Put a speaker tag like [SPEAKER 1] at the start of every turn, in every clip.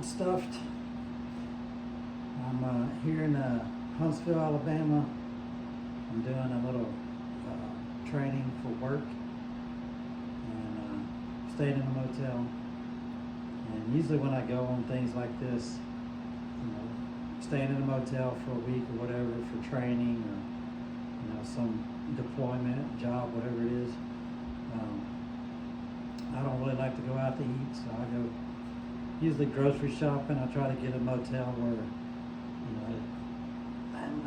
[SPEAKER 1] I'm stuffed. I'm here in Huntsville, Alabama. I'm doing a little training for work and staying in a motel. And usually when I go on things like this, staying in a motel for a week or whatever for training or some deployment, job, whatever it is, I don't really like to go out to eat, so I go usually grocery shopping. I try to get a motel where,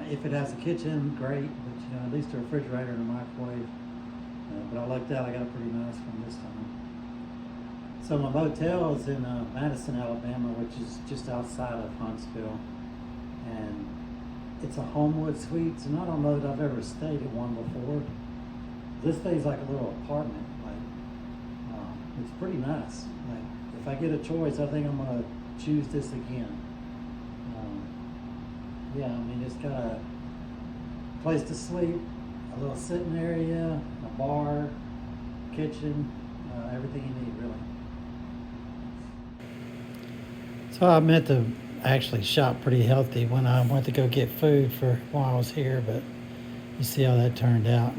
[SPEAKER 1] if it has a kitchen, great, but at least a refrigerator and a microwave. But I lucked out, I got a pretty nice one this time. So my motel is in Madison, Alabama, which is just outside of Huntsville. And it's a Homewood Suites, and I don't know that I've ever stayed at one before. This thing's like a little apartment. It's pretty nice. If I get a choice, I think I'm gonna choose this again. It's got a place to sleep, a little sitting area, a bar, kitchen, everything you need, really. So I meant to actually shop pretty healthy when I went to go get food for while I was here, but you see how that turned out.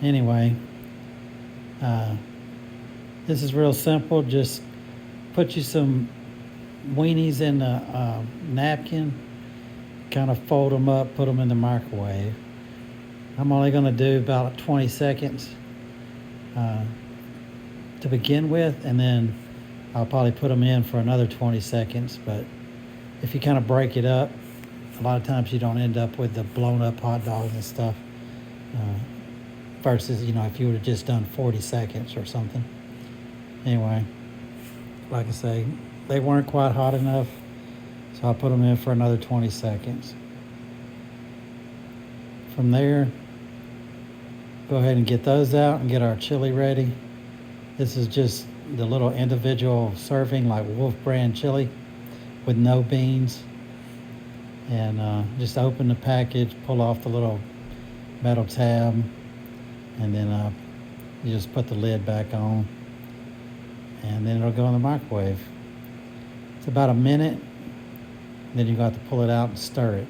[SPEAKER 1] Anyway, this is real simple. Just put you some weenies in a napkin, kind of fold them up, put them in the microwave. I'm only going to do about 20 seconds to begin with, and then I'll probably put them in for another 20 seconds. But if you kind of break it up, a lot of times you don't end up with the blown up hot dogs and stuff versus, if you would have just done 40 seconds or something. Anyway, like I say, they weren't quite hot enough, so I'll put them in for another 20 seconds. From there, go ahead and get those out and get our chili ready. This is just the little individual serving, like Wolf brand chili with no beans. And just open the package, pull off the little metal tab, and then you just put the lid back on, and then it'll go in the microwave. It's about a minute, then you got to pull it out and stir it.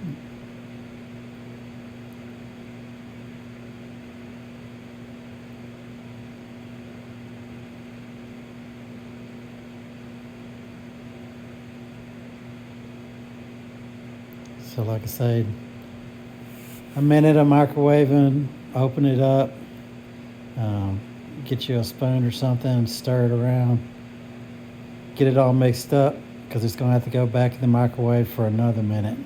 [SPEAKER 1] So like I said, a minute of microwaving, open it up, get you a spoon or something, stir it around, get it all mixed up, because it's going to have to go back in the microwave for another minute.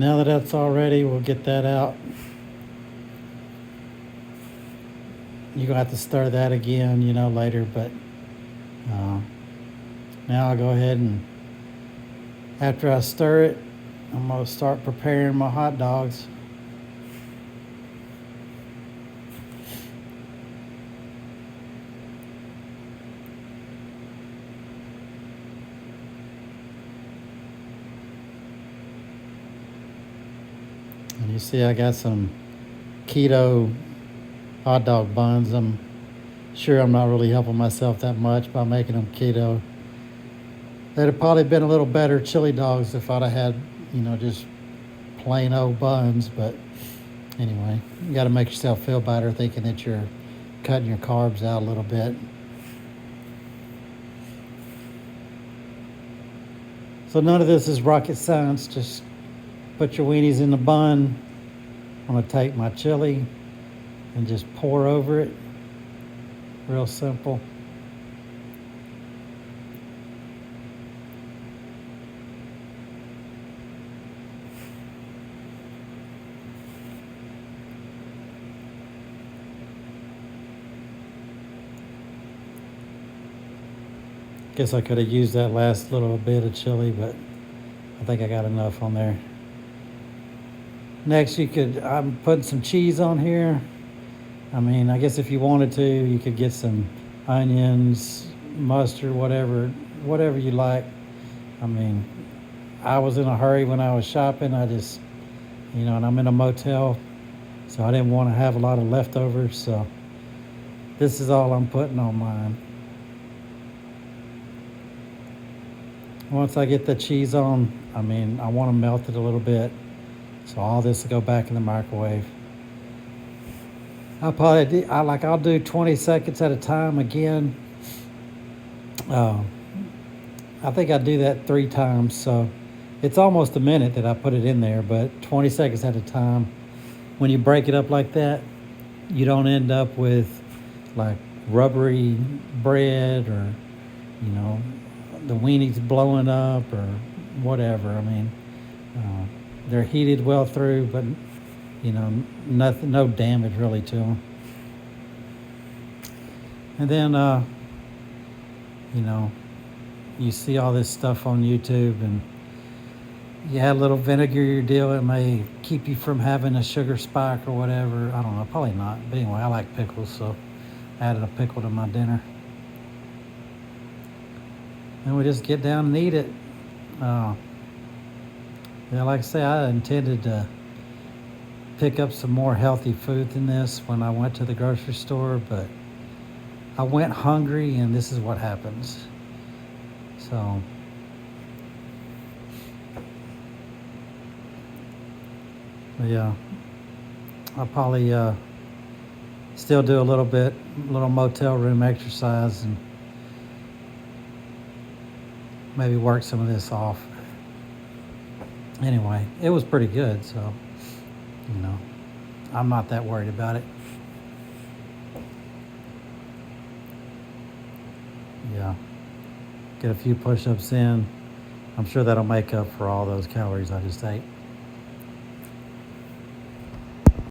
[SPEAKER 1] Now that that's all ready, we'll get that out. You're going to have to stir that again, later, but now I'll go ahead and, after I stir it, I'm going to start preparing my hot dogs. And you see I got some keto hot dog buns. I'm sure I'm not really helping myself that much by making them keto. They'd have probably been a little better chili dogs if I'd have had, just plain old buns. But anyway, you got to make yourself feel better thinking that you're cutting your carbs out a little bit. So none of this is rocket science. Just put your weenies in the bun. I'm going to take my chili and just pour over it. Real simple. Guess I could have used that last little bit of chili, but I think I got enough on there. Next, I'm putting some cheese on here. I mean, I guess if you wanted to, you could get some onions, mustard, whatever you like. I mean, I was in a hurry when I was shopping. And I'm in a motel, so I didn't want to have a lot of leftovers. So this is all I'm putting on mine. Once I get the cheese on, I want to melt it a little bit. So all this will go back in the microwave. I'll do 20 seconds at a time again. I think I do that 3 times, so it's almost a minute that I put it in there, but 20 seconds at a time. When you break it up like that, you don't end up with like rubbery bread or, the weenies blowing up or whatever. They're heated well through, but nothing, no damage really to them. And then, you see all this stuff on YouTube, and you add a little vinegar your deal, it may keep you from having a sugar spike or whatever. I don't know, probably not. But anyway, I like pickles, so I added a pickle to my dinner. And we just get down and eat it. Like I say, I intended to pick up some more healthy food than this when I went to the grocery store, but I went hungry, and this is what happens. So, yeah, I'll probably still do a little motel room exercise, and maybe work some of this off. Anyway, it was pretty good, so, I'm not that worried about it. Yeah. Get a few push-ups in. I'm sure that'll make up for all those calories I just ate.